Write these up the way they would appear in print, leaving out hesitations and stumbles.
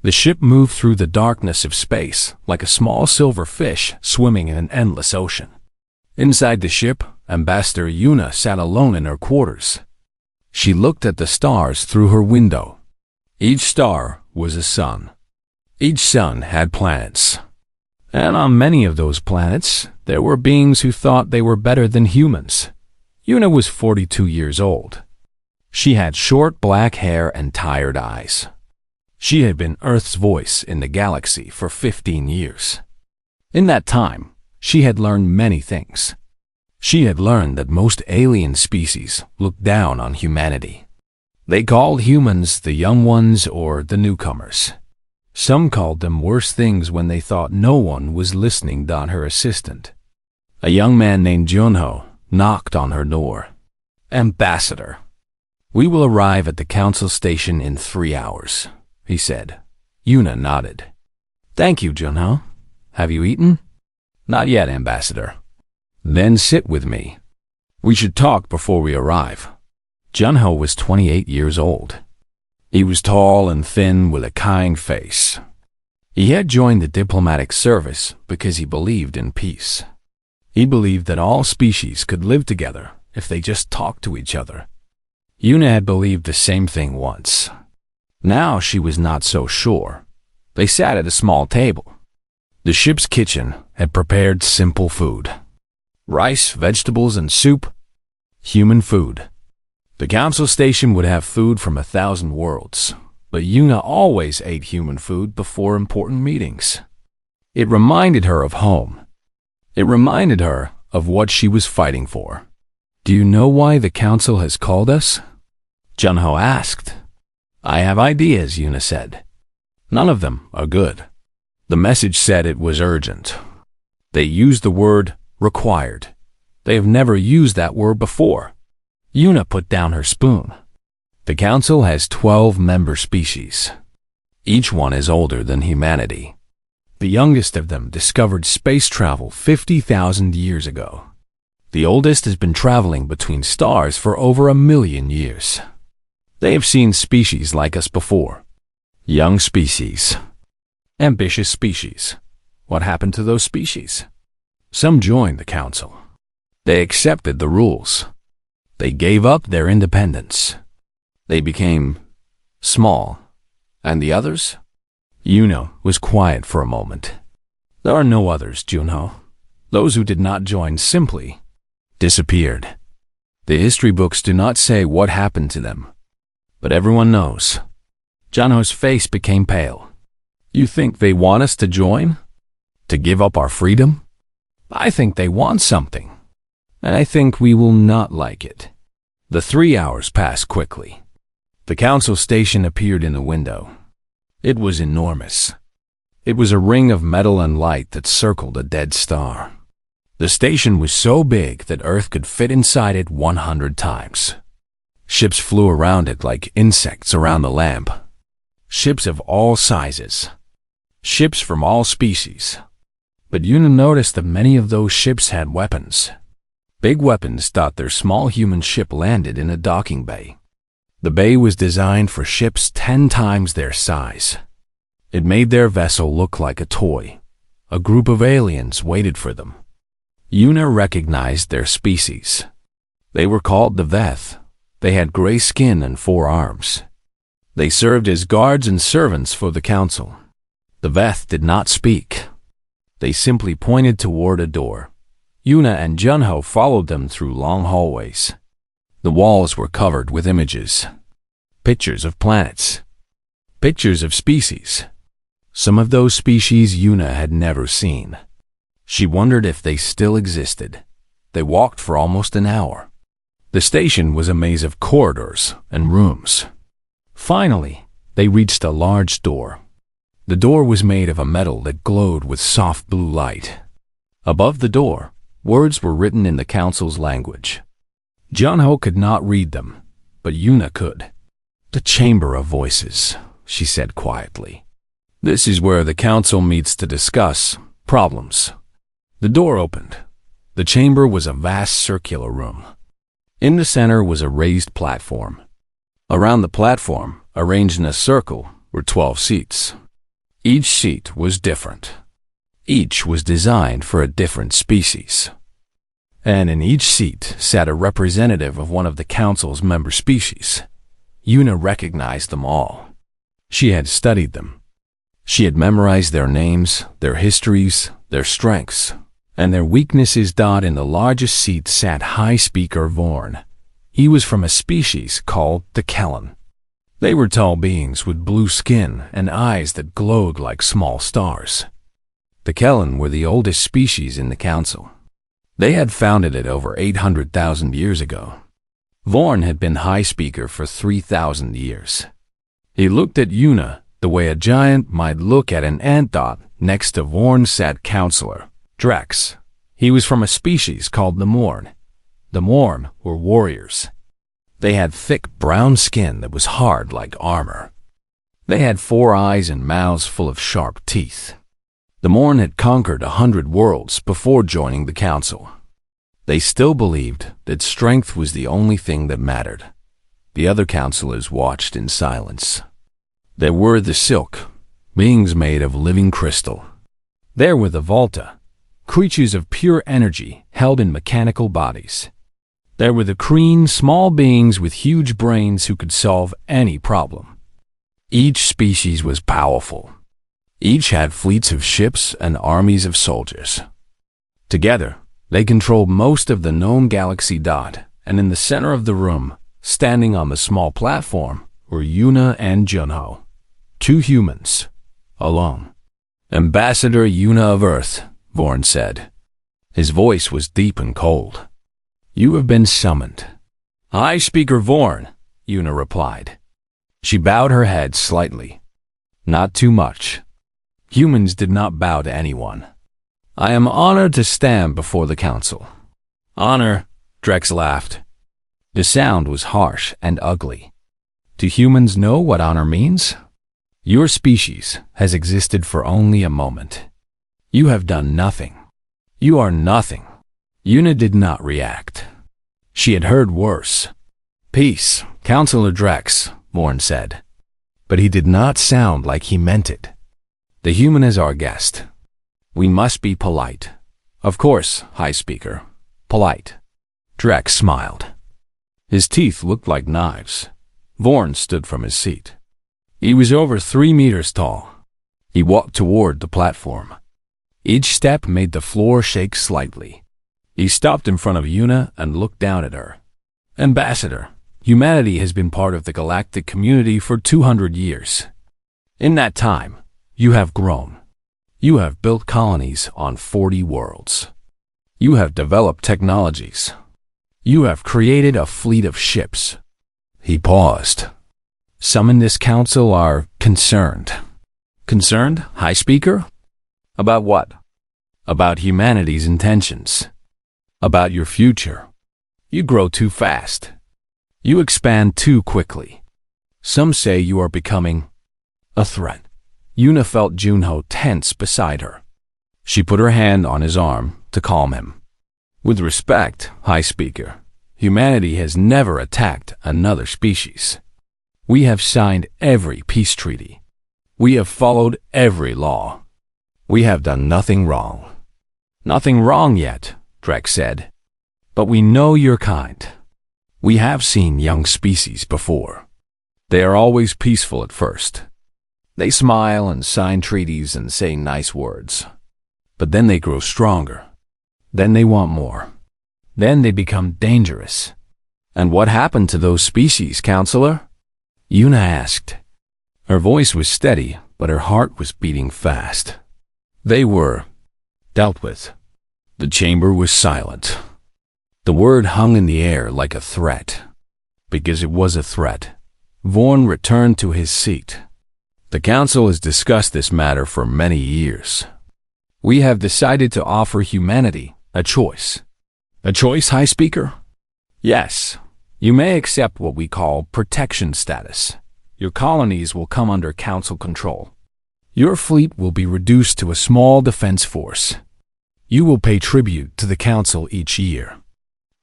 The ship moved through the darkness of space like a small silver fish swimming in an endless ocean. Inside the ship, Ambassador Yuna sat alone in her quarters. She looked at the stars through her window. Each star was a sun. Each sun had planets. And on many of those planets, there were beings who thought they were better than humans. Yuna was 42 years old. She had short black hair and tired eyes. She had been Earth's voice in the galaxy for 15 years. In that time, she had learned many things. She had learned that most alien species looked down on humanity. They called humans the young ones or the newcomers. Some called them worse things when they thought no one was listening than her assistant. A young man named Junho knocked on her door. "Ambassador, we will arrive at the council station in 3 hours," he said. Yuna nodded. "Thank you, Junho. Have you eaten?" "Not yet, Ambassador." "Then sit with me. We should talk before we arrive." Junho was 28 years old. He was tall and thin with a kind face. He had joined the diplomatic service because he believed in peace. He believed that all species could live together if they just talked to each other. Yuna had believed the same thing once. Now she was not so sure. They sat at a small table. The ship's kitchen had prepared simple food. Rice, vegetables, and soup. Human food. The council station would have food from 1,000 worlds, but Yuna always ate human food before important meetings. It reminded her of home. It reminded her of what she was fighting for. "Do you know why the council has called us?" Junho asked. "I have ideas," Yuna said. "None of them are good." The message said it was urgent. They used the word required. They have never used that word before. Yuna put down her spoon. The council has 12 member species. Each one is older than humanity. The youngest of them discovered space travel 50,000 years ago. The oldest has been traveling between stars for over 1,000,000 years. They have seen species like us before. Young species. Ambitious species. What happened to those species? Some joined the council. They accepted the rules. They gave up their independence. They became small. And the others? Yuna was quiet for a moment. There are no others, Junho. Those who did not join simply disappeared. The history books do not say what happened to them, but everyone knows. Junho's face became pale. "You think they want us to join? To give up our freedom?" "I think they want something, and I think we will not like it." The 3 hours passed quickly. The council station appeared in the window. It was enormous. It was a ring of metal and light that circled a dead star. The station was so big that Earth could fit inside it 100 times. Ships flew around it like insects around the lamp. Ships of all sizes. Ships from all species. But Yuna noticed that many of those ships had weapons. Big weapons thought their small human ship landed in a docking bay. The bay was designed for ships 10 times their size. It made their vessel look like a toy. A group of aliens waited for them. Yuna recognized their species. They were called the Veth. They had gray skin and 4 arms. They served as guards and servants for the council. The Veth did not speak. They simply pointed toward a door. Yuna and Junho followed them through long hallways. The walls were covered with images. Pictures of planets. Pictures of species. Some of those species Yuna had never seen. She wondered if they still existed. They walked for almost an hour. The station was a maze of corridors and rooms. Finally, they reached a large door. The door was made of a metal that glowed with soft blue light. Above the door, words were written in the council's language. Junho could not read them, but Yuna could. "The Chamber of Voices," she said quietly. "This is where the council meets to discuss problems." The door opened. The chamber was a vast circular room. In the center was a raised platform. Around the platform, arranged in a circle, were 12 seats. Each seat was different. Each was designed for a different species. And in each seat sat a representative of one of the council's member species. Una recognized them all. She had studied them. She had memorized their names, their histories, their strengths, and their weaknesses. In the largest seat sat High Speaker Vorn. He was from a species called the Kellen. They were tall beings with blue skin and eyes that glowed like small stars. The Kellen were the oldest species in the council. They had founded it over 800,000 years ago. Vorn had been High Speaker for 3,000 years. He looked at Una the way a giant might look at an ant. Next to Vorn sat Counselor Drex. He was from a species called the Morn. The Morn were warriors. They had thick brown skin that was hard like armor. They had 4 eyes and mouths full of sharp teeth. The Morn had conquered 100 worlds before joining the council. They still believed that strength was the only thing that mattered. The other counselors watched in silence. There were the Silk, beings made of living crystal. There were the Volta, creatures of pure energy held in mechanical bodies. There were the Kreen, small beings with huge brains who could solve any problem. Each species was powerful. Each had fleets of ships and armies of soldiers. Together, they controlled most of the known galaxy. And in the center of the room, standing on the small platform, were Una and Junho, 2 humans, alone. Ambassador Una of Earth, Vorn said. His voice was deep and cold. You have been summoned. High Speaker Vorn, Una replied. She bowed her head slightly. Not too much. Humans did not bow to anyone. I am honored to stand before the council. Honor, Drex laughed. The sound was harsh and ugly. Do humans know what honor means? Your species has existed for only a moment. You have done nothing. You are nothing. Una did not react. She had heard worse. Peace, Counselor Drex, Vorn said. But he did not sound like he meant it. The human is our guest. We must be polite. Of course, High Speaker. Polite. Drex smiled. His teeth looked like knives. Vorn stood from his seat. He was over 3 meters tall. He walked toward the platform. Each step made the floor shake slightly. He stopped in front of Una and looked down at her. Ambassador, humanity has been part of the galactic community for 200 years. In that time, you have grown. You have built colonies on 40 worlds. You have developed technologies. You have created a fleet of ships. He paused. Some in this council are concerned. Concerned, High Speaker? About what? About humanity's intentions. About your future. You grow too fast. You expand too quickly. Some say you are becoming a threat. Una felt Junho tense beside her. She put her hand on his arm to calm him. With respect, High Speaker, humanity has never attacked another species. We have signed every peace treaty. We have followed every law. We have done nothing wrong. Nothing wrong yet, Drex said. But we know your kind. We have seen young species before. They are always peaceful at first. They smile and sign treaties and say nice words. But then they grow stronger. Then they want more. Then they become dangerous. And what happened to those species, Counselor? Una asked. Her voice was steady, but her heart was beating fast. They were dealt with. The chamber was silent. The word hung in the air like a threat. Because it was a threat, Vorn returned to his seat. The council has discussed this matter for many years. We have decided to offer humanity a choice. A choice, High Speaker? Yes. You may accept what we call protection status. Your colonies will come under council control. Your fleet will be reduced to a small defense force. You will pay tribute to the council each year.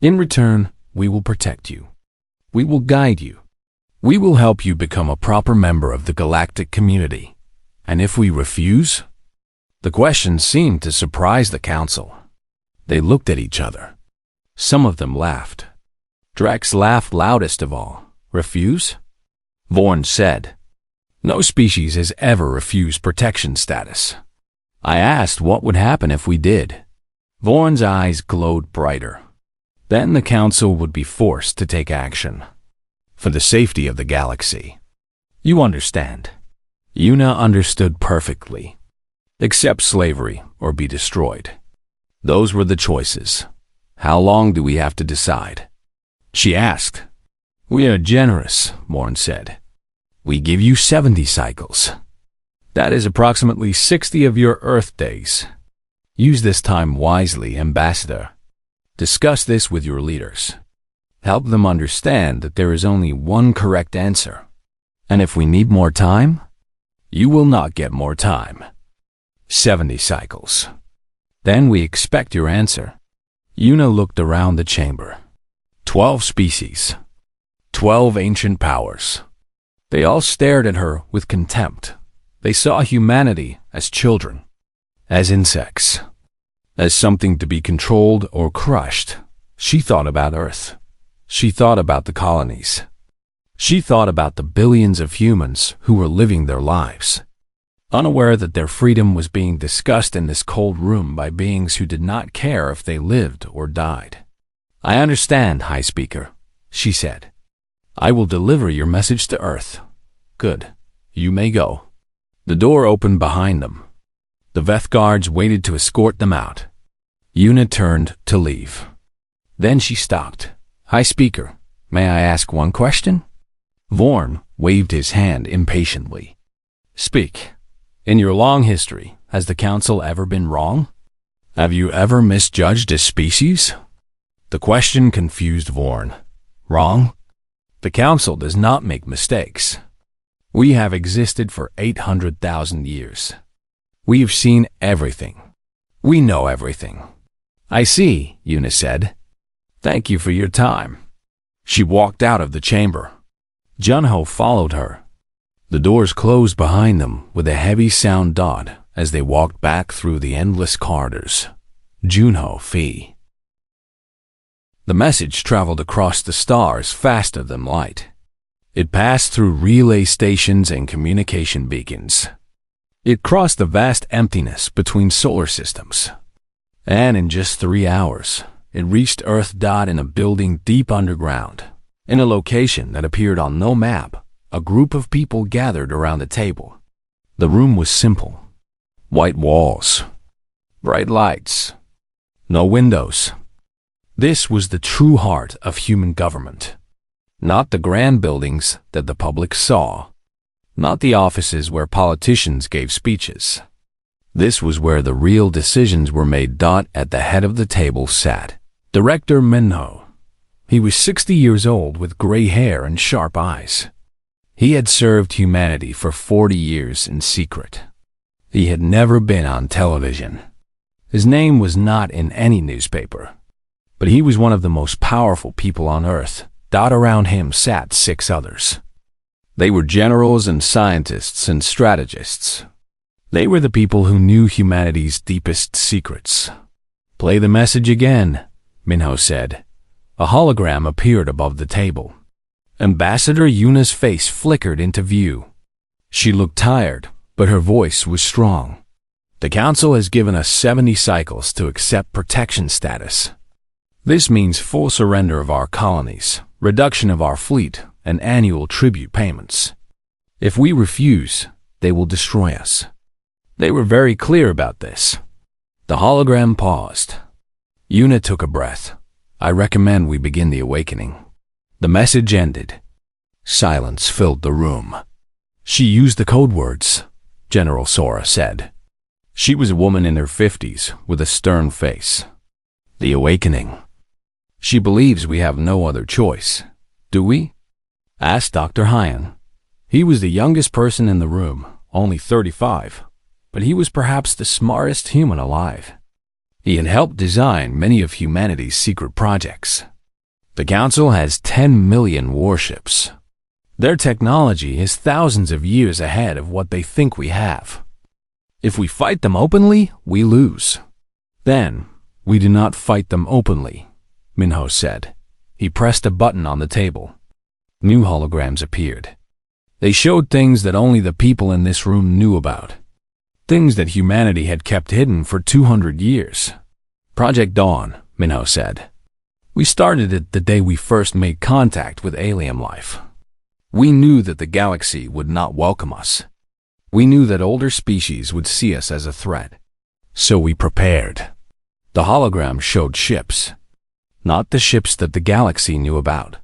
In return, we will protect you. We will guide you. We will help you become a proper member of the galactic community. And if we refuse? The question seemed to surprise the council. They looked at each other. Some of them laughed. Drex laughed loudest of all. Refuse? Vorn said, "No species has ever refused protection status." I asked what would happen if we did. Vorn's eyes glowed brighter. Then the council would be forced to take action. For the safety of the galaxy. You understand. Yuna understood perfectly. Accept slavery or be destroyed. Those were the choices. How long do we have to decide? She asked. We are generous, Vorn said. We give you 70 cycles. That is approximately 60 of your Earth days. Use this time wisely, Ambassador. Discuss this with your leaders. Help them understand that there is only one correct answer. And if we need more time, you will not get more time. 70 cycles. Then we expect your answer. Yuna looked around the chamber. 12 species. 12 ancient powers. They all stared at her with contempt. They saw humanity as children, as insects, as something to be controlled or crushed. She thought about Earth. She thought about the colonies. She thought about the billions of humans who were living their lives, unaware that their freedom was being discussed in this cold room by beings who did not care if they lived or died. I understand, High Speaker, she said. I will deliver your message to Earth. Good. You may go. The door opened behind them. The Veth guards waited to escort them out. Yuna turned to leave. Then she stopped. High Speaker, may I ask one question? Vorn waved his hand impatiently. Speak. In your long history, has the Council ever been wrong? Have you ever misjudged a species? The question confused Vorn. Wrong? The Council does not make mistakes. We have existed for 800,000 years. We've seen everything. We know everything. I see, Yuna said. Thank you for your time. She walked out of the chamber. Junho followed her. The doors closed behind them with a heavy sound dot as they walked back through the endless corridors. Junho Fee. The message traveled across the stars faster than light. It passed through relay stations and communication beacons. It crossed the vast emptiness between solar systems. And in just 3 hours, it reached Earth. In a building deep underground, in a location that appeared on no map, a group of people gathered around a table. The room was simple. White walls, bright lights, no windows. This was the true heart of human government. Not the grand buildings that the public saw. Not the offices where politicians gave speeches. This was where the real decisions were made. At the head of the table sat Director Minho. He was 60 years old with gray hair and sharp eyes. He had served humanity for 40 years in secret. He had never been on television. His name was not in any newspaper. But he was one of the most powerful people on Earth. Around him sat 6 others. They were generals and scientists and strategists. They were the people who knew humanity's deepest secrets. Play the message again, Minho said. A hologram appeared above the table. Ambassador Yuna's face flickered into view. She looked tired, but her voice was strong. The Council has given us 70 cycles to accept protection status. This means full surrender of our colonies, reduction of our fleet, and annual tribute payments. If we refuse, they will destroy us. They were very clear about this. The hologram paused. Yuna took a breath. I recommend we begin the awakening. The message ended. Silence filled the room. She used the code words, General Sora said. She was a woman in her 50s with a stern face. The awakening. She believes we have no other choice. Do we? Asked Dr. Hyan. He was the youngest person in the room, only 35, but he was perhaps the smartest human alive. He had helped design many of humanity's secret projects. The Council has 10 million warships. Their technology is thousands of years ahead of what they think we have. If we fight them openly, we lose. Then, we do not fight them openly, Minho said. He pressed a button on the table. New holograms appeared. They showed things that only the people in this room knew about. Things that humanity had kept hidden for 200 years. Project Dawn, Minho said. We started it the day we first made contact with alien life. We knew that the galaxy would not welcome us. We knew that older species would see us as a threat. So we prepared. The hologram showed ships. Not the ships that the galaxy knew about.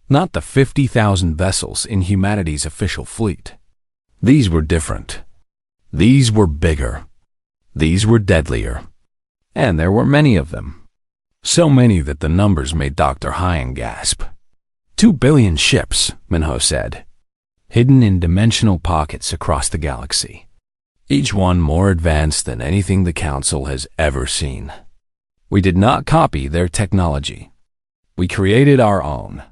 Not the 50,000 vessels in humanity's official fleet. These were different. These were bigger. These were deadlier. And there were many of them. So many that the numbers made Dr. Hyan gasp. 2 billion ships, Minho said, hidden in dimensional pockets across the galaxy. Each one more advanced than anything the Council has ever seen. We did not copy their technology. We created our own.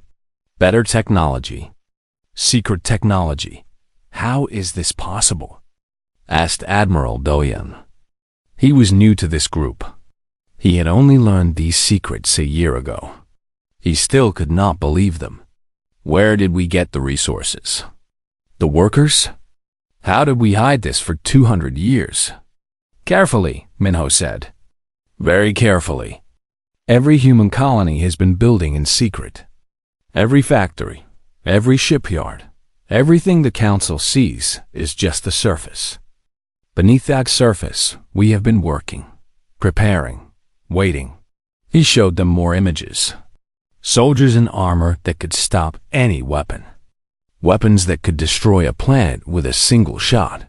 Better technology. Secret technology. How is this possible? Asked Admiral Doyen. He was new to this group. He had only learned these secrets a year ago. He still could not believe them. Where did we get the resources? The workers? How did we hide this for 200 years? Carefully, Minho said. Very carefully. Every human colony has been building in secret. Every factory, every shipyard, everything the Council sees is just the surface. Beneath that surface, we have been working, preparing, waiting. He showed them more images. Soldiers in armor that could stop any weapon. Weapons that could destroy a planet with a single shot.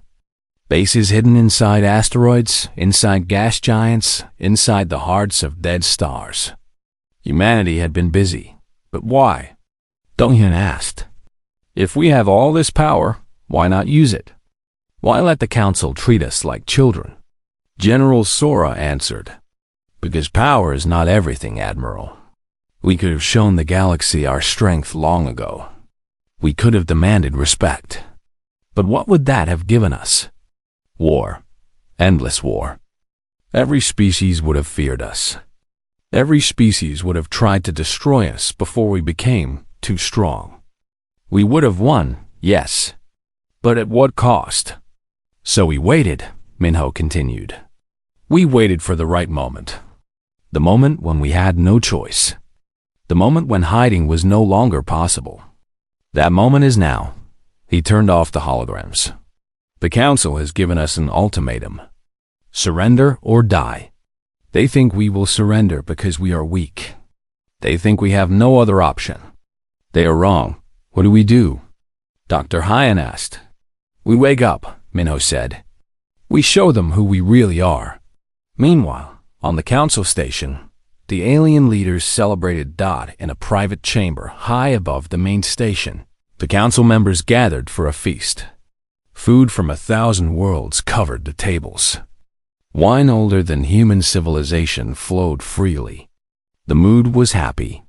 Bases hidden inside asteroids, inside gas giants, inside the hearts of dead stars. Humanity had been busy. But why? Donghyun asked. If we have all this power, why not use it? Why let the Council treat us like children? General Sora answered. Because power is not everything, Admiral. We could have shown the galaxy our strength long ago. We could have demanded respect. But what would that have given us? War. Endless war. Every species would have feared us. Every species would have tried to destroy us before we became too strong. We would have won, yes. But at what cost? So we waited, Minho continued. We waited for the right moment. The moment when we had no choice. The moment when hiding was no longer possible. That moment is now. He turned off the holograms. The Council has given us an ultimatum. Surrender or die. They think we will surrender because we are weak. They think we have no other option. They are wrong. What do we do? Dr. Hyan asked. We wake up, Minho said. We show them who we really are. Meanwhile, on the Council station, the alien leaders celebrated Dot in a private chamber high above the main station. The Council members gathered for a feast. Food from 1,000 worlds covered the tables. Wine older than human civilization flowed freely. The mood was happy.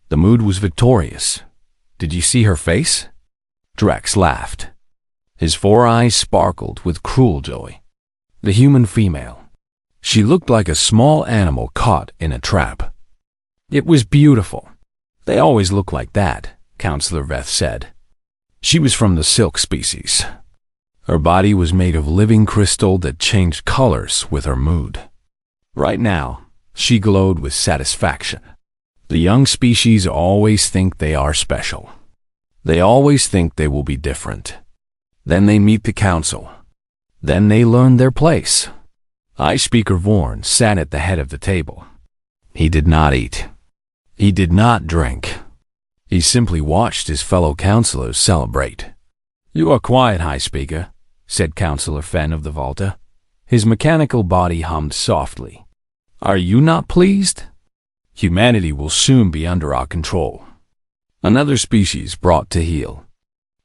The mood was victorious. Did you see her face? Drex laughed. His 4 eyes sparkled with cruel joy. The human female. She looked like a small animal caught in a trap. It was beautiful. They always look like that, Counselor Veth said. She was from the silk species. Her body was made of living crystal that changed colors with her mood. Right now, she glowed with satisfaction. The young species always think they are special. They always think they will be different. Then they meet the Council. Then they learn their place. High Speaker Vorn sat at the head of the table. He did not eat. He did not drink. He simply watched his fellow councilors celebrate. You are quiet, High Speaker, said Councillor Fen of the Volta. His mechanical body hummed softly. Are you not pleased? Humanity will soon be under our control. Another species brought to heel.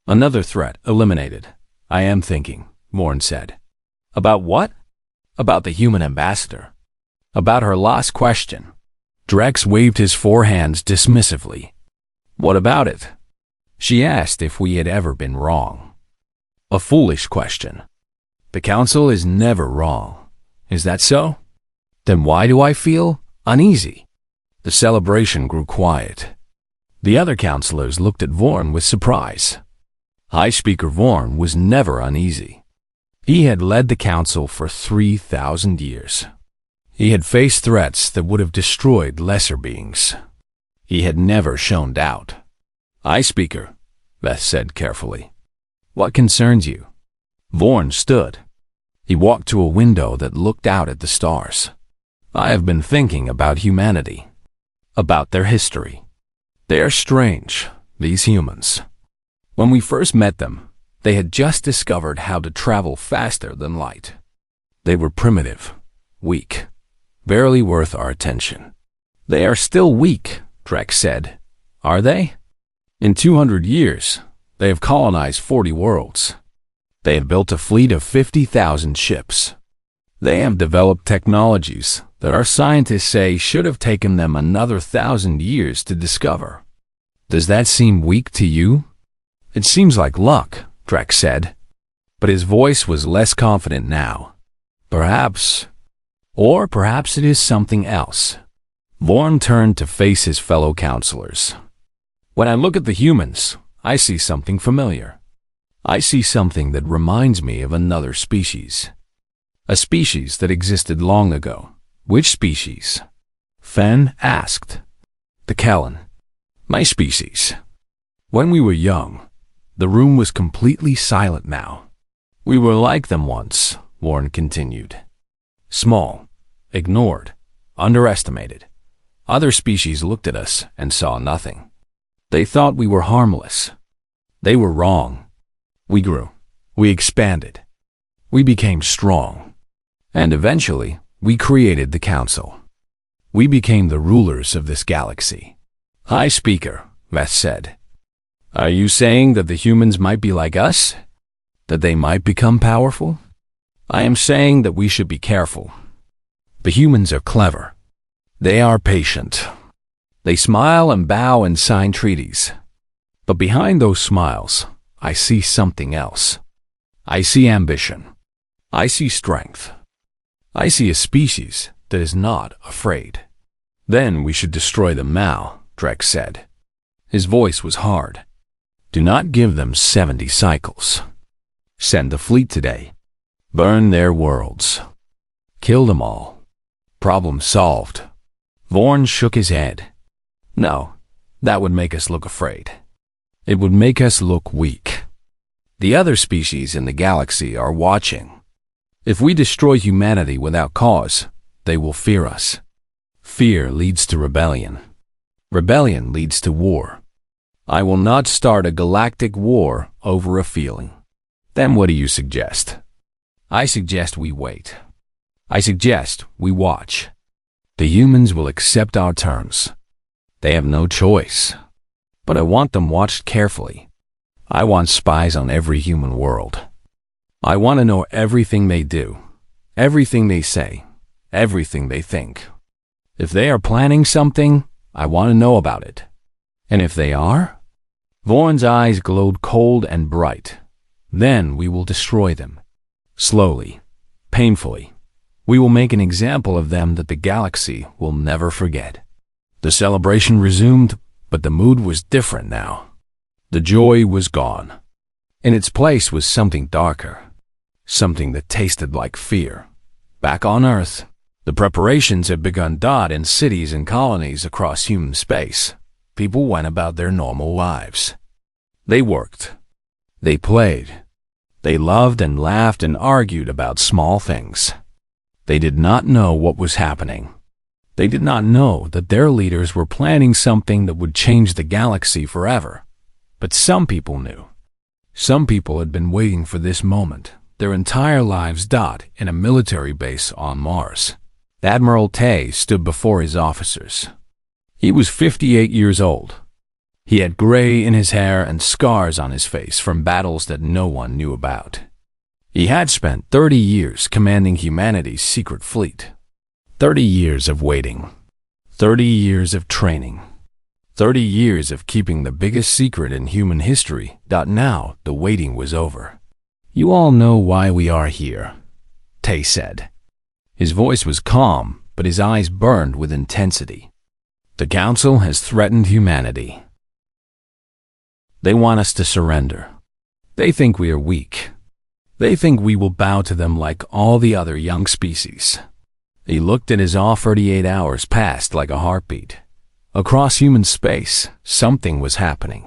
Another threat eliminated. I am thinking, Vorn said. About what? About the human ambassador. About her last question. Drex waved his 4 hands dismissively. What about it? She asked if we had ever been wrong. A foolish question. The council is never wrong. Is that so? Then why do I feel uneasy? The celebration grew quiet. The other counselors looked at Vorn with surprise. High Speaker Vorn was never uneasy. He had led the council for 3,000 years. He had faced threats that would have destroyed lesser beings. He had never shown doubt. High Speaker, Beth said carefully. What concerns you? Vorn stood. He walked to a window that looked out at the stars. I have been thinking about humanity, about their history. They are strange, these humans. When we first met them, they had just discovered how to travel faster than light. They were primitive, weak, barely worth our attention. They are still weak, Drek said. Are they? In 200 years, they have colonized 40 worlds. They have built a fleet of 50,000 ships. They have developed technologies that our scientists say should have taken them another 1,000 years to discover. Does that seem weak to you? It seems like luck, Drek said. But his voice was less confident now. Perhaps. Or perhaps it is something else. Vorn turned to face his fellow counselors. When I look at the humans, I see something familiar. I see something that reminds me of another species. A species that existed long ago. Which species? Fen asked. The Kellen. My species. When we were young, the room was completely silent now. We were like them once, Warren continued. Small, ignored, underestimated. Other species looked at us and saw nothing. They thought we were harmless. They were wrong. We grew. We expanded. We became strong. And eventually, we created the council. We became the rulers of this galaxy. High Speaker, Veth said. Are you saying that the humans might be like us? That they might become powerful? I am saying that we should be careful. The humans are clever. They are patient. They smile and bow and sign treaties. But behind those smiles, I see something else. I see ambition. I see strength. I see a species that is not afraid. Then we should destroy them now, Drek said. His voice was hard. Do not give them 70 cycles. Send the fleet today. Burn their worlds. Kill them all. Problem solved. Vorn shook his head. No, that would make us look afraid. It would make us look weak. The other species in the galaxy are watching. If we destroy humanity without cause, they will fear us. Fear leads to rebellion. Rebellion leads to war. I will not start a galactic war over a feeling. Then what do you suggest? I suggest we wait. I suggest we watch. The humans will accept our terms. They have no choice. But I want them watched carefully. I want spies on every human world. I want to know everything they do, everything they say, everything they think. If they are planning something, I want to know about it. And if they are? Vorn's eyes glowed cold and bright. Then we will destroy them. Slowly, painfully. We will make an example of them that the galaxy will never forget. The celebration resumed, but the mood was different now. The joy was gone. In its place was something darker. Something that tasted like fear. Back on Earth, the preparations had begun. In cities and colonies across human space, people went about their normal lives. They worked. They played. They loved and laughed and argued about small things. They did not know what was happening. They did not know that their leaders were planning something that would change the galaxy forever. But some people knew. Some people had been waiting for this moment. Their entire lives. In a military base on Mars. Admiral Tay stood before his officers. He was 58 years old. He had gray in his hair and scars on his face from battles that no one knew about. He had spent 30 years commanding humanity's secret fleet. 30 years of waiting. 30 years of training. 30 years of keeping the biggest secret in human history. Now, the waiting was over. You all know why we are here, Tay said. His voice was calm, but his eyes burned with intensity. The Council has threatened humanity. They want us to surrender. They think we are weak. They think we will bow to them like all the other young species. He looked at his all. 38 hours passed like a heartbeat. Across human space, something was happening.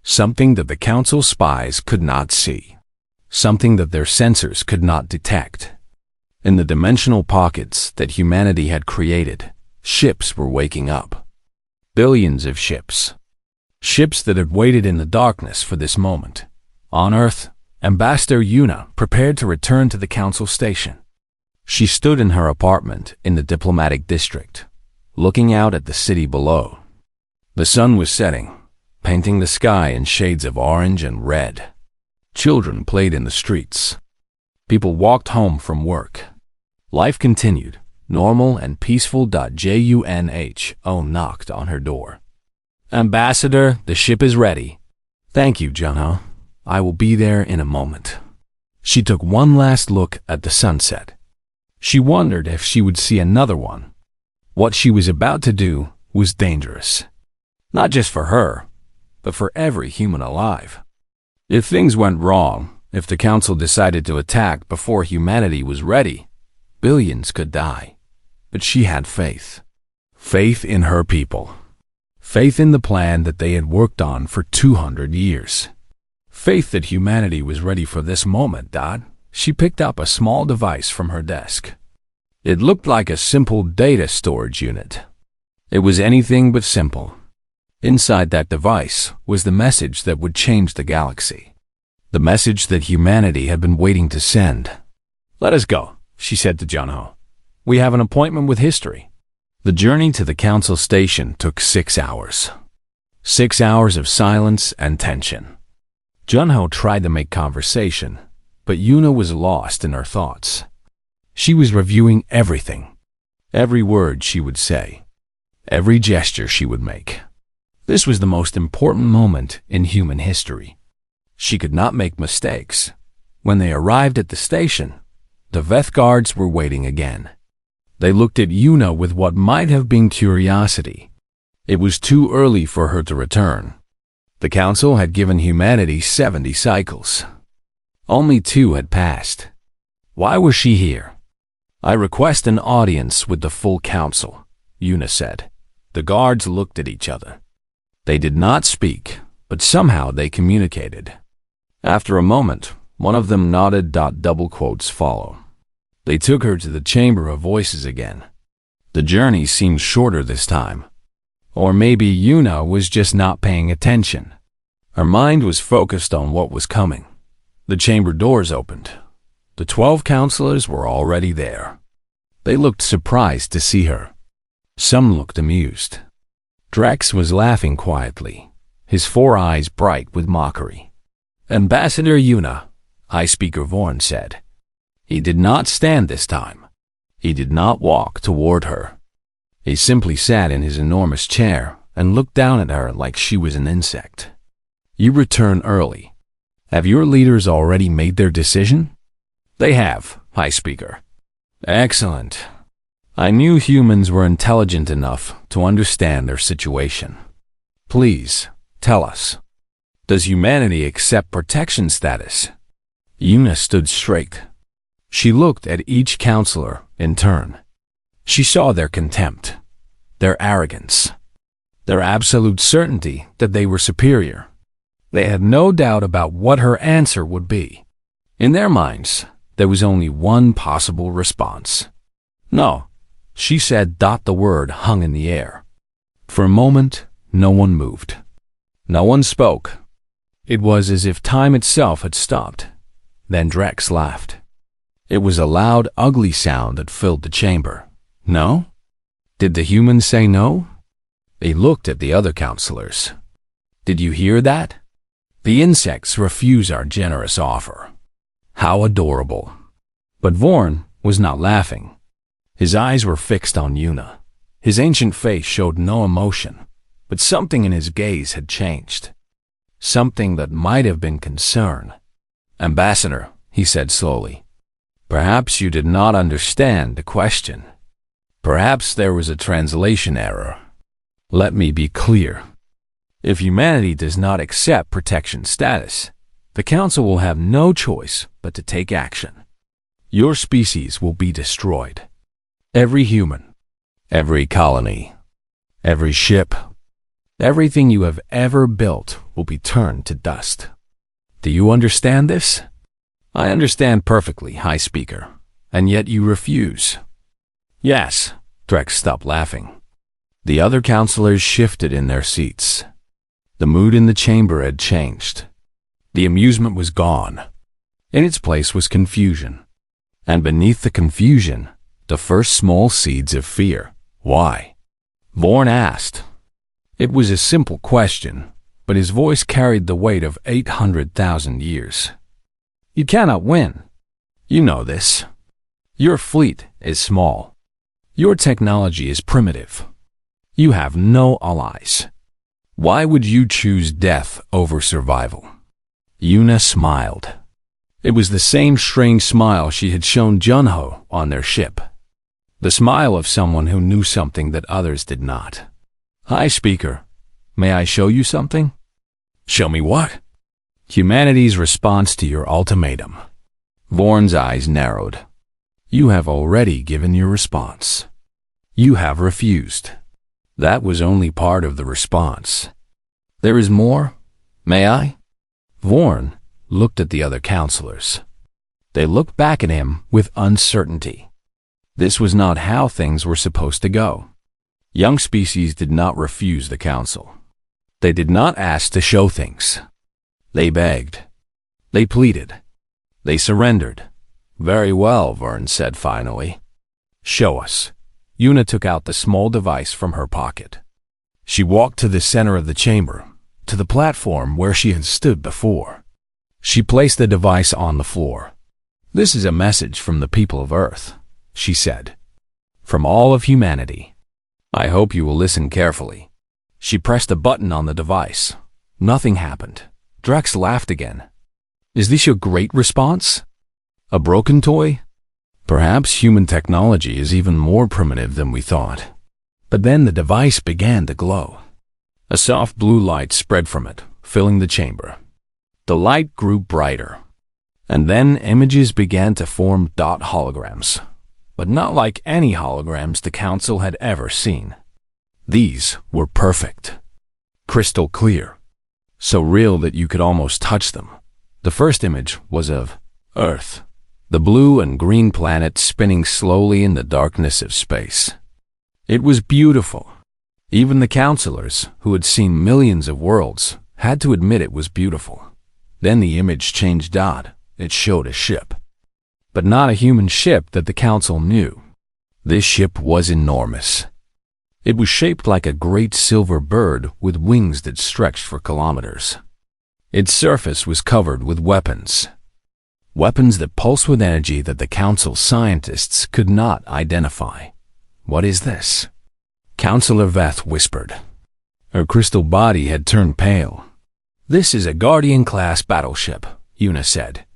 Something that the Council spies could not see. Something that their sensors could not detect. In the dimensional pockets that humanity had created, ships were waking up. Billions of ships. Ships that had waited in the darkness for this moment. On Earth, Ambassador Yuna prepared to return to the Council station. She stood in her apartment in the diplomatic district, looking out at the city below. The sun was setting, painting the sky in shades of orange and red. Children played in the streets. People walked home from work. Life continued, normal and peaceful. Junho knocked on her door. Ambassador, the ship is ready. Thank you, Junho. I will be there in a moment. She took one last look at the sunset. She wondered if she would see another one. What she was about to do was dangerous. Not just for her, but for every human alive. If things went wrong, if the Council decided to attack before humanity was ready, billions could die. But she had faith. Faith in her people. Faith in the plan that they had worked on for 200 years. Faith that humanity was ready for this moment. She picked up a small device from her desk. It looked like a simple data storage unit. It was anything but simple. Inside that device was the message that would change the galaxy. The message that humanity had been waiting to send. Let us go, she said to Junho. We have an appointment with history. The journey to the Council station took 6 hours. 6 hours of silence and tension. Junho tried to make conversation, but Yuna was lost in her thoughts. She was reviewing everything. Every word she would say. Every gesture she would make. This was the most important moment in human history. She could not make mistakes. When they arrived at the station, the Veth guards were waiting again. They looked at Yuna with what might have been curiosity. It was too early for her to return. The Council had given humanity 70 cycles. Only 2 had passed. Why was she here? I request an audience with the full Council, Yuna said. The guards looked at each other. They did not speak, but somehow they communicated. After a moment, one of them nodded. Double quotes follow. They took her to the Chamber of Voices again. The journey seemed shorter this time. Or maybe Yuna was just not paying attention. Her mind was focused on what was coming. The chamber doors opened. The 12 counselors were already there. They looked surprised to see her. Some looked amused. Drex was laughing quietly, his 4 eyes bright with mockery. Ambassador Yuna, High Speaker Vorn said. He did not stand this time. He did not walk toward her. He simply sat in his enormous chair and looked down at her like she was an insect. You return early. Have your leaders already made their decision? They have, High Speaker. Excellent. I knew humans were intelligent enough to understand their situation. Please, tell us. Does humanity accept protection status? Yuna stood straight. She looked at each counselor in turn. She saw their contempt, their arrogance, their absolute certainty that they were superior. They had no doubt about what her answer would be. In their minds, there was only one possible response. No, she said. The word hung in the air. For a moment, no one moved. No one spoke. It was as if time itself had stopped. Then Drex laughed. It was a loud, ugly sound that filled the chamber. No? Did the humans say no? They looked at the other counselors. Did you hear that? The insects refuse our generous offer. How adorable. But Vorn was not laughing. His eyes were fixed on Yuna. His ancient face showed no emotion, but something in his gaze had changed. Something that might have been concern. "Ambassador," he said slowly, "perhaps you did not understand the question. Perhaps there was a translation error. Let me be clear. If humanity does not accept protection status, the Council will have no choice but to take action. Your species will be destroyed. Every human, every colony, every ship, everything you have ever built will be turned to dust. Do you understand this?" "I understand perfectly, High Speaker, and yet you refuse." "Yes." Drex stopped laughing. The other counselors shifted in their seats. The mood in the chamber had changed. The amusement was gone. In its place was confusion. And beneath the confusion, the first small seeds of fear. "Why?" Vorn asked. It was a simple question, but his voice carried the weight of 800,000 years. "You cannot win. You know this. Your fleet is small. Your technology is primitive. You have no allies. Why would you choose death over survival?" Yuna smiled. It was the same strange smile she had shown Junho on their ship. The smile of someone who knew something that others did not. "High Speaker, may I show you something?" "Show me what?" "Humanity's response to your ultimatum." Vorn's eyes narrowed. "You have already given your response. You have refused. That was only part of the response. There is more. May I?" Vorn looked at the other counselors. They looked back at him with uncertainty. This was not how things were supposed to go. Young species did not refuse the council. They did not ask to show things. They begged. They pleaded. They surrendered. "Very well," Vern said finally. "Show us." Yuna took out the small device from her pocket. She walked to the center of the chamber, to the platform where she had stood before. She placed the device on the floor. "This is a message from the people of Earth," she said. "From all of humanity. I hope you will listen carefully." She pressed a button on the device. Nothing happened. Drex laughed again. "Is this your great response? A broken toy? Perhaps human technology is even more primitive than we thought." But then the device began to glow. A soft blue light spread from it, filling the chamber. The light grew brighter, and then images began to form dot holograms, but not like any holograms the Council had ever seen. These were perfect, crystal clear, so real that you could almost touch them. The first image was of Earth, the blue and green planet spinning slowly in the darkness of space. It was beautiful. Even the counselors, who had seen millions of worlds, had to admit it was beautiful. Then the image changed dot. It showed a ship. But not a human ship that the Council knew. This ship was enormous. It was shaped like a great silver bird with wings that stretched for kilometers. Its surface was covered with weapons. Weapons that pulsed with energy that the Council scientists could not identify. "What is this?" Counselor Veth whispered. Her crystal body had turned pale. "This is a Guardian-class battleship," Yuna said.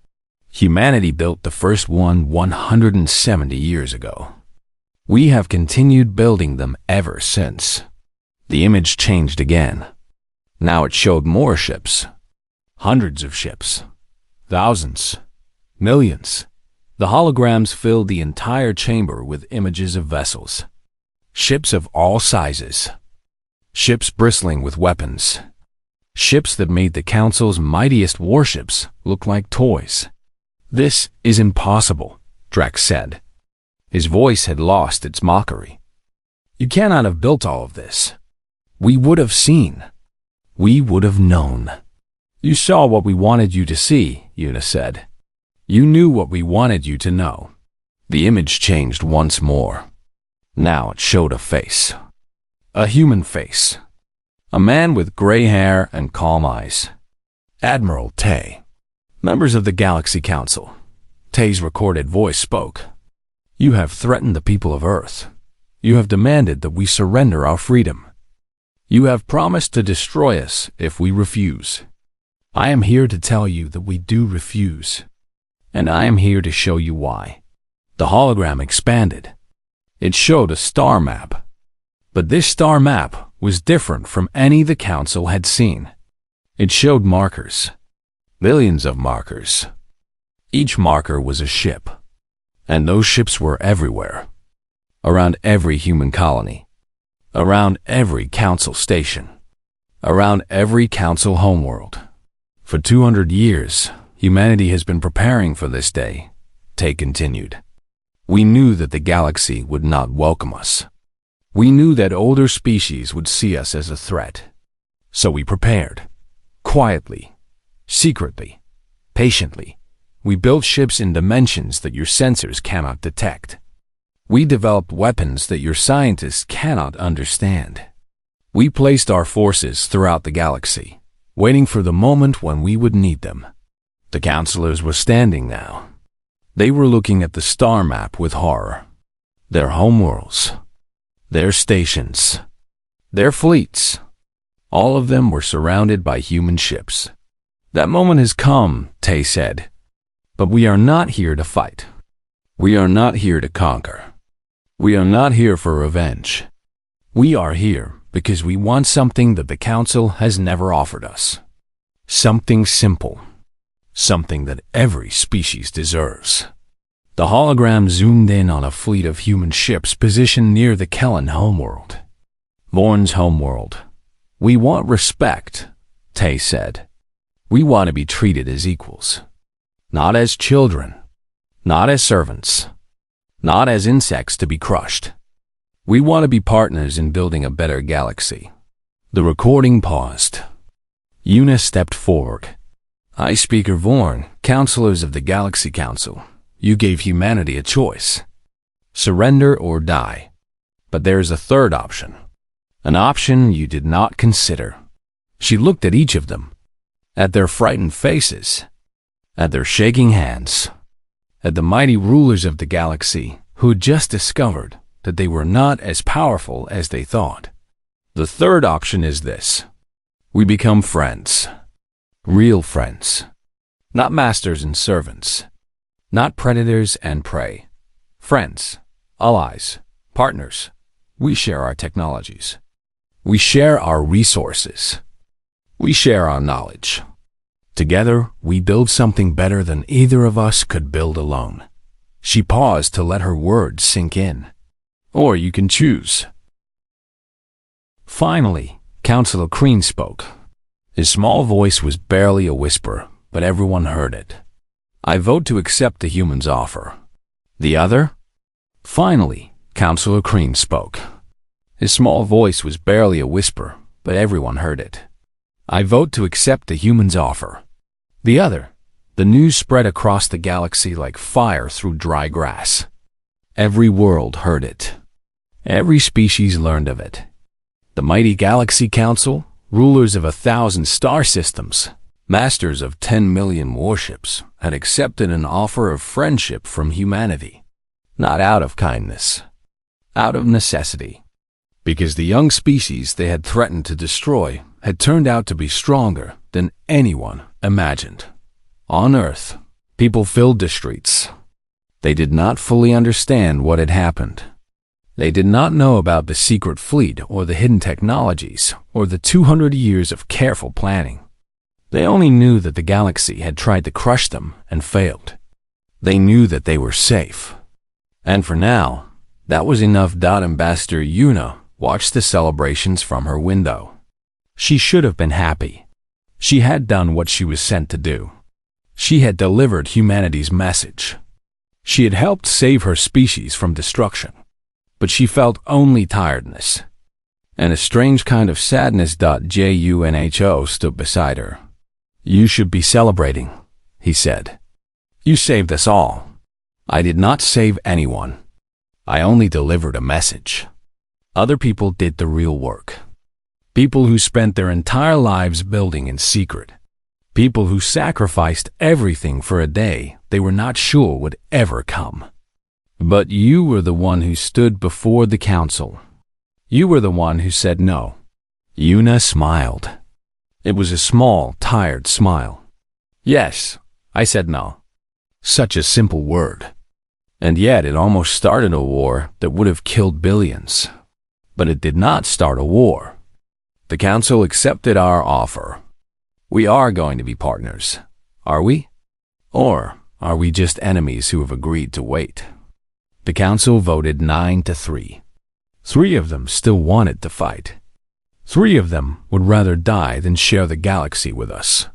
"Humanity built the first one 170 years ago. We have continued building them ever since." The image changed again. Now it showed more ships. Hundreds of ships. Thousands. Millions. The holograms filled the entire chamber with images of vessels. Ships of all sizes. Ships bristling with weapons. Ships that made the Council's mightiest warships look like toys. "This is impossible," Drex said. His voice had lost its mockery. "You cannot have built all of this. We would have seen. We would have known." "You saw what we wanted you to see," Yuna said. "You knew what we wanted you to know." The image changed once more. Now it showed a face. A human face. A man with gray hair and calm eyes. Admiral Tay. "Members of the Galaxy Council," Tay's recorded voice spoke. "You have threatened the people of Earth. You have demanded that we surrender our freedom. You have promised to destroy us if we refuse. I am here to tell you that we do refuse. And I am here to show you why. The hologram expanded. It showed a star map. But this star map was different from any the Council had seen. It showed markers. Billions of markers. Each marker was a ship. And those ships were everywhere. Around every human colony. Around every Council station. Around every Council homeworld. For 200 years, humanity has been preparing for this day, Tay continued. We knew that the galaxy would not welcome us. We knew that older species would see us as a threat. So we prepared. Quietly, secretly, patiently. We built ships in dimensions that your sensors cannot detect. We developed weapons that your scientists cannot understand. We placed our forces throughout the galaxy, waiting for the moment when we would need them. The counselors were standing now. They were looking at the star map with horror. Their homeworlds, their stations, their fleets, all of them were surrounded by human ships. That moment has come, Tay said. But we are not here to fight. We are not here to conquer. We are not here for revenge. We are here because we want something that the Council has never offered us. Something simple. Something that every species deserves. The hologram zoomed in on a fleet of human ships positioned near the Kellen homeworld. Vorn's homeworld. We want respect, Tay said. We want to be treated as equals. Not as children. Not as servants. Not as insects to be crushed. We want to be partners in building a better galaxy. The recording paused. Una stepped forward. High Speaker Vorn, counselors of the Galaxy Council, you gave humanity a choice. Surrender or die. But there is a third option. An option you did not consider. She looked at each of them. At their frightened faces. At their shaking hands. At the mighty rulers of the galaxy who had just discovered that they were not as powerful as they thought. The third option is this. We become friends. Real friends. Not masters and servants. Not predators and prey. Friends. Allies. Partners. We share our technologies. We share our resources. We share our knowledge. Together, we build something better than either of us could build alone. She paused to let her words sink in. Or you can choose. Finally, Councilor Crean spoke. His small voice was barely a whisper, but everyone heard it. I vote to accept the human's offer. The other? Finally, Councilor Crean spoke. His small voice was barely a whisper, but everyone heard it. I vote to accept the human's offer. The other. The news spread across the galaxy like fire through dry grass. Every world heard it. Every species learned of it. The mighty Galaxy Council, rulers of 1,000 star systems, masters of 10 million warships, had accepted an offer of friendship from humanity. Not out of kindness. Out of necessity. Because the young species they had threatened to destroy had turned out to be stronger than anyone imagined. On Earth, people filled the streets. They did not fully understand what had happened. They did not know about the secret fleet or the hidden technologies or the 200 years of careful planning. They only knew that the galaxy had tried to crush them and failed. They knew that they were safe. And for now, that was enough. Ambassador Una watched the celebrations from her window. She should have been happy. She had done what she was sent to do. She had delivered humanity's message. She had helped save her species from destruction. But she felt only tiredness. And a strange kind of sadness. Junho stood beside her. You should be celebrating, he said. You saved us all. I did not save anyone. I only delivered a message. Other people did the real work. People who spent their entire lives building in secret. People who sacrificed everything for a day they were not sure would ever come. But you were the one who stood before the council. You were the one who said no. Yuna smiled. It was a small, tired smile. Yes, I said no. Such a simple word. And yet it almost started a war that would have killed billions. But it did not start a war. The Council accepted our offer. We are going to be partners, are we? Or are we just enemies who have agreed to wait? The Council voted 9-3. 3 of them still wanted to fight. 3 of them would rather die than share the galaxy with us.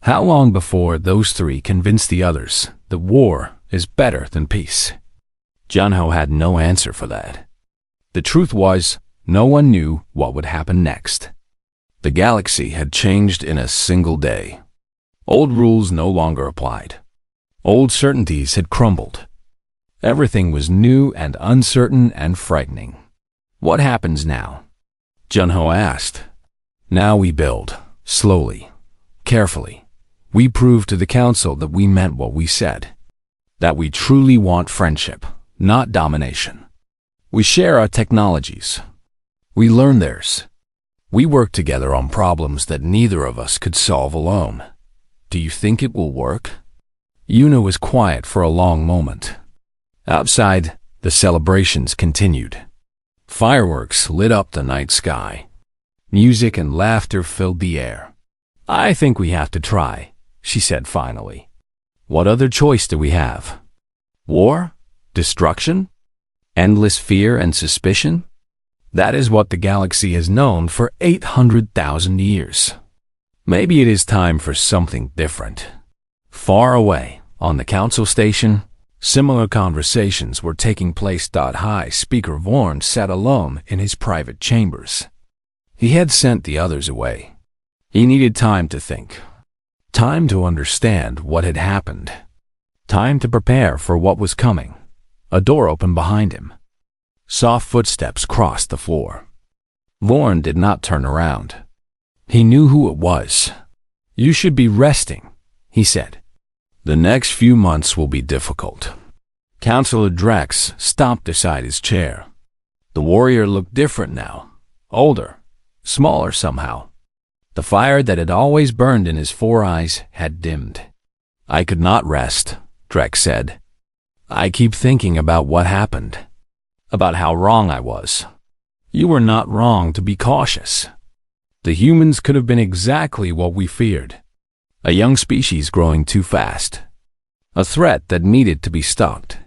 How long before those 3 convinced the others that war is better than peace? Junho had no answer for that. The truth was, no one knew what would happen next. The galaxy had changed in a single day. Old rules no longer applied. Old certainties had crumbled. Everything was new and uncertain and frightening. What happens now? Junho asked. Now we build, slowly, carefully. We prove to the Council that we meant what we said. That we truly want friendship, not domination. We share our technologies. We learn theirs. We work together on problems that neither of us could solve alone. Do you think it will work? Yuna was quiet for a long moment. Outside, the celebrations continued. Fireworks lit up the night sky. Music and laughter filled the air. I think we have to try, she said finally. What other choice do we have? War? Destruction? Endless fear and suspicion? That is what the galaxy has known for 800,000 years. Maybe it is time for something different. Far away, on the Council station, similar conversations were taking place. High Speaker Vorn sat alone in his private chambers. He had sent the others away. He needed time to think. Time to understand what had happened. Time to prepare for what was coming. A door opened behind him. Soft footsteps crossed the floor. Vorn did not turn around. He knew who it was. You should be resting, he said. The next few months will be difficult. Councillor Drex stopped beside his chair. The warrior looked different now. Older. Smaller somehow. The fire that had always burned in his 4 eyes had dimmed. I could not rest, Drex said. I keep thinking about what happened. About how wrong I was. You were not wrong to be cautious. The humans could have been exactly what we feared. A young species growing too fast. A threat that needed to be stopped.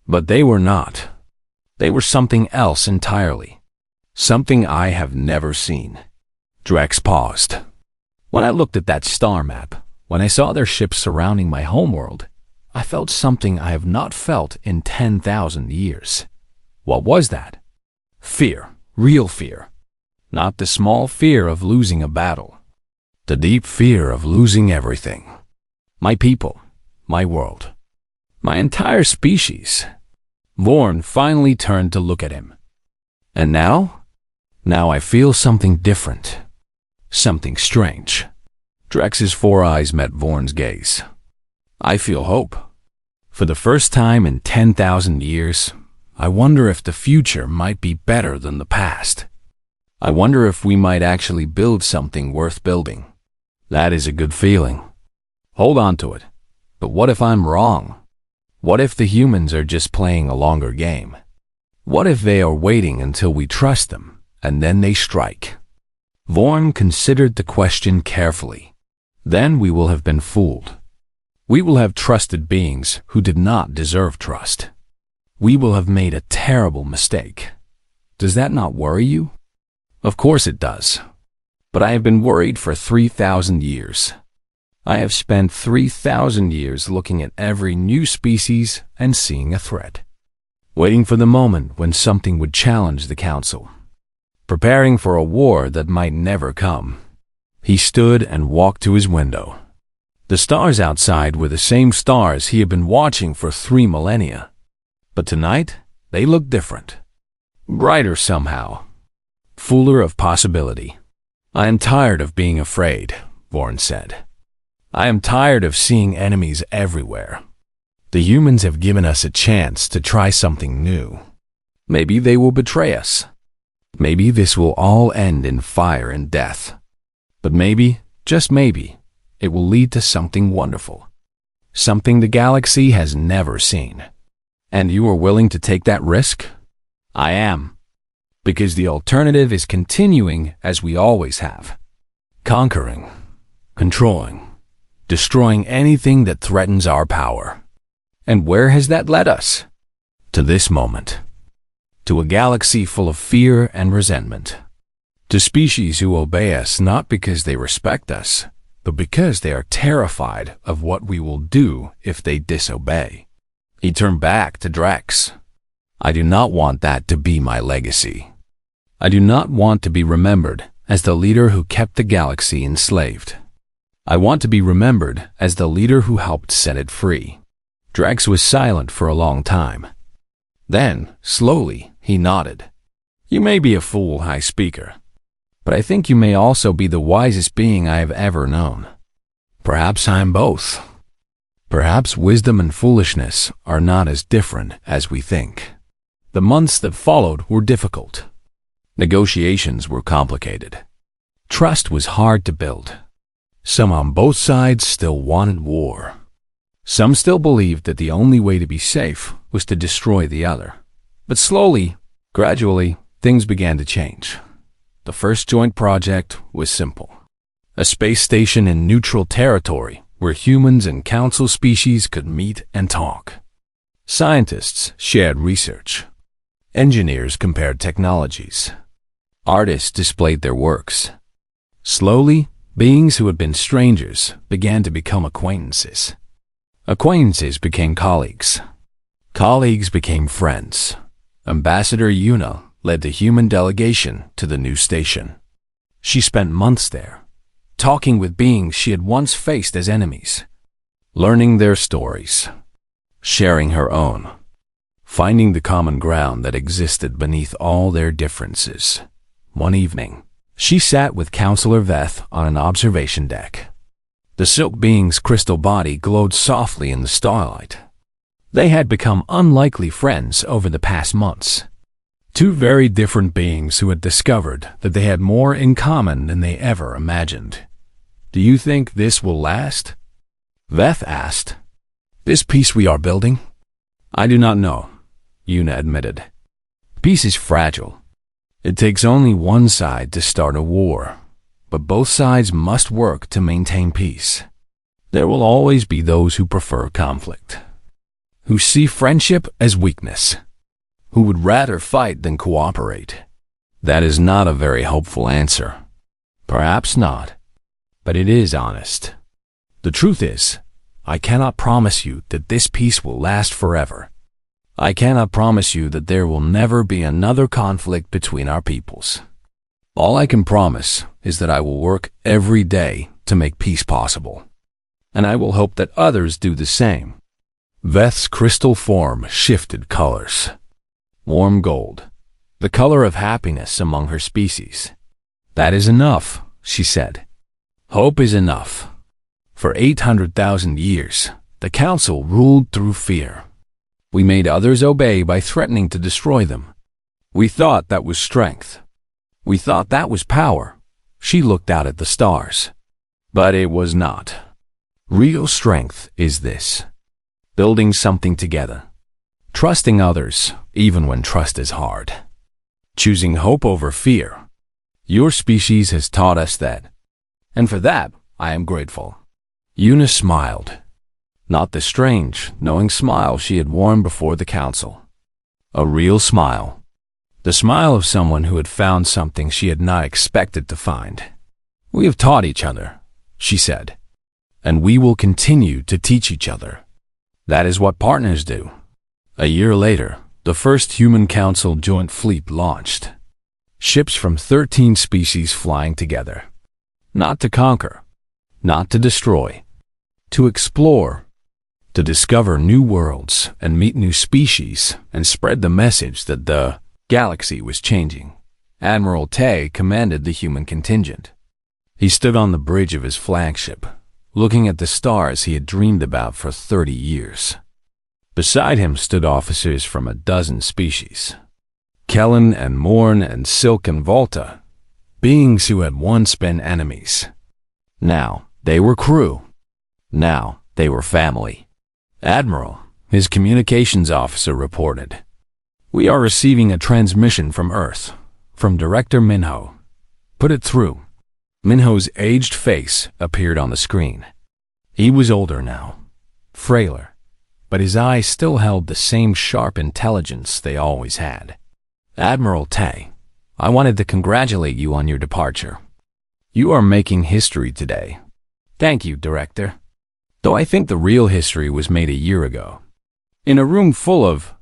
But they were not. They were something else entirely. Something I have never seen. Drex paused. When I looked at that star map, when I saw their ships surrounding my homeworld, I felt something I have not felt in 10,000 years. What was that? Fear. Real fear. Not the small fear of losing a battle. The deep fear of losing everything. My people. My world. My entire species. Vorn finally turned to look at him. And now? Now I feel something different. Something strange. Drex's 4 eyes met Vorn's gaze. I feel hope. For the first time in 10,000 years, I wonder if the future might be better than the past. I wonder if we might actually build something worth building. That is a good feeling. Hold on to it. But what if I'm wrong? What if the humans are just playing a longer game? What if they are waiting until we trust them, and then they strike? Vorn considered the question carefully. Then we will have been fooled. We will have trusted beings who did not deserve trust. We will have made a terrible mistake. Does that not worry you? Of course it does. But I have been worried for 3,000 years. I have spent 3,000 years looking at every new species and seeing a threat. Waiting for the moment when something would challenge the Council. Preparing for a war that might never come. He stood and walked to his window. The stars outside were the same stars he had been watching for 3 millennia. But tonight, they looked different. Brighter somehow. Fuller of possibility. I am tired of being afraid, Vorn said. I am tired of seeing enemies everywhere. The humans have given us a chance to try something new. Maybe they will betray us. Maybe this will all end in fire and death. But maybe, just maybe, it will lead to something wonderful. Something the galaxy has never seen. And you are willing to take that risk? I am. Because the alternative is continuing as we always have. Conquering, controlling, destroying anything that threatens our power. And where has that led us? To this moment. To a galaxy full of fear and resentment. To species who obey us not because they respect us, but because they are terrified of what we will do if they disobey. He turned back to Drex. I do not want that to be my legacy. I do not want to be remembered as the leader who kept the galaxy enslaved. I want to be remembered as the leader who helped set it free. Drex was silent for a long time. Then, slowly, he nodded. You may be a fool, High Speaker, but I think you may also be the wisest being I have ever known. Perhaps I am both. Perhaps wisdom and foolishness are not as different as we think. The months that followed were difficult. Negotiations were complicated. Trust was hard to build. Some on both sides still wanted war. Some still believed that the only way to be safe was to destroy the other. But slowly, gradually, things began to change. The first joint project was simple. A space station in neutral territory where humans and council species could meet and talk. Scientists shared research. Engineers compared technologies. Artists displayed their works. Slowly, beings who had been strangers began to become acquaintances. Acquaintances became colleagues. Colleagues became friends. Ambassador Yuna led the human delegation to the new station. She spent months there, talking with beings she had once faced as enemies, learning their stories, sharing her own, finding the common ground that existed beneath all their differences. One evening, she sat with Counselor Veth on an observation deck. The silk being's crystal body glowed softly in the starlight. They had become unlikely friends over the past months. Two very different beings who had discovered that they had more in common than they ever imagined. Do you think this will last? Veth asked. This peace we are building? I do not know, Yuna admitted. Peace is fragile. It takes only one side to start a war, but both sides must work to maintain peace. There will always be those who prefer conflict, who see friendship as weakness, who would rather fight than cooperate. That is not a very hopeful answer. Perhaps not, but it is honest. The truth is, I cannot promise you that this peace will last forever. I cannot promise you that there will never be another conflict between our peoples. All I can promise is that I will work every day to make peace possible, and I will hope that others do the same. Veth's crystal form shifted colors. Warm gold, the color of happiness among her species. That is enough, she said. Hope is enough. For 800,000 years, the Council ruled through fear. We made others obey by threatening to destroy them. We thought that was strength. We thought that was power. She looked out at the stars. But it was not. Real strength is this: building something together. Trusting others, even when trust is hard. Choosing hope over fear. Your species has taught us that, and for that I am grateful. Yuna smiled. Not the strange, knowing smile she had worn before the council. A real smile. The smile of someone who had found something she had not expected to find. We have taught each other, she said, and we will continue to teach each other. That is what partners do. A year later, the first human council joint fleet launched. Ships from 13 species flying together. Not to conquer, not to destroy, to explore, to discover new worlds and meet new species and spread the message that the galaxy was changing. Admiral Tay commanded the human contingent. He stood on the bridge of his flagship, looking at the stars he had dreamed about for 30 years. Beside him stood officers from a dozen species. Kellen and Morn and Silk and Volta, beings who had once been enemies. Now they were crew. Now they were family. Admiral, his communications officer, reported. We are receiving a transmission from Earth, from Director Minho. Put it through. Minho's aged face appeared on the screen. He was older now, frailer, but his eyes still held the same sharp intelligence they always had. Admiral Tay, I wanted to congratulate you on your departure. You are making history today. Thank you, Director. Though I think the real history was made a year ago. In a room full of